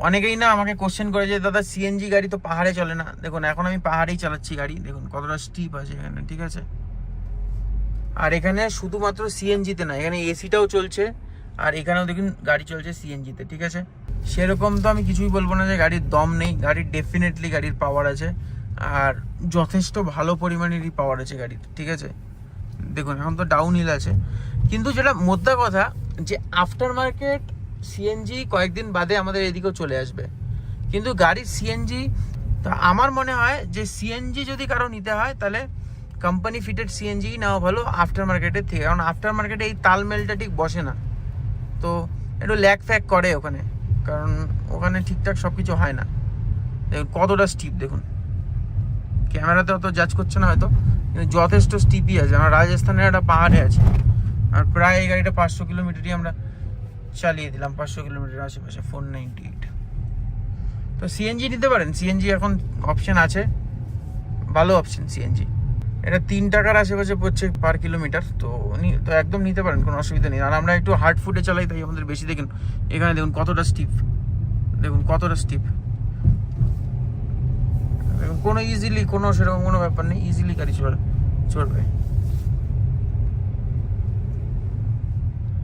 অনেকেই না আমাকে কোশ্চেন করে যে দাদা সিএনজি গাড়ি তো পাহাড়ে চলে না। দেখুন এখন আমি পাহাড়েই চালাচ্ছি গাড়ি, দেখুন কতটা স্টিপ আছে এখানে, ঠিক আছে। আর এখানে শুধুমাত্র সিএনজিতে না, এখানে এসিটাও চলছে, আর এখানেও দেখুন গাড়ি চলছে সিএনজিতে, ঠিক আছে। সেরকম তো আমি কিছুই বলবো না যে গাড়ির দম নেই, গাড়ির ডেফিনেটলি গাড়ির পাওয়ার আছে, আর যথেষ্ট ভালো পরিমাণেরই পাওয়ার আছে গাড়ির, ঠিক আছে। দেখুন এখন তো ডাউন হিল আছে, কিন্তু যেটা মোদ্দা কথা যে আফটার মার্কেট সিএনজি কয়েকদিন বাদে আমাদের এদিকেও চলে আসবে, কিন্তু গাড়ির সিএনজি, তা আমার মনে হয় যে সিএনজি যদি কারো নিতে হয় তাহলে কোম্পানি ফিটেড সিএনজি নেওয়া ভালো আফটার মার্কেটের থেকে, কারণ আফটার মার্কেটে এই তালমেলটা ঠিক বসে না, তো একটু ল্যাগ ফ্যাগ করে ওখানে, কারণ ওখানে ঠিকঠাক সব কিছু হয় না। দেখুন কতটা স্টিপ, দেখুন ক্যামেরাতে অত জাজ করছে না হয়তো, কিন্তু যথেষ্ট স্টিপই আছে। আমরা রাজস্থানের একটা পাহাড়ে আছি, আর প্রায় এই গাড়িটা 500 কিলোমিটারই আমরা চালিয়ে দিলাম, 500 কিলোমিটার আশেপাশে, 498। তো সিএনজি নিতে পারেন, সিএনজি এখন অপশান আছে, ভালো অপশান সিএনজি। এটা 3 টাকার আশেপাশে পড়ছে পার কিলোমিটার, তো তো একদম নিতে পারেন, কোনো অসুবিধা নেই। আর আমরা একটু হার্ড ফুটে চালাই, তাই আমাদের বেশি। দেখুন এখানে দেখুন কতটা স্টিপ, দেখুন কতটা স্টিপ, দেখুন কোনো ইজিলি কোনো সেরকম কোনো ব্যাপার নেই, ইজিলি গাড়ি চলবে।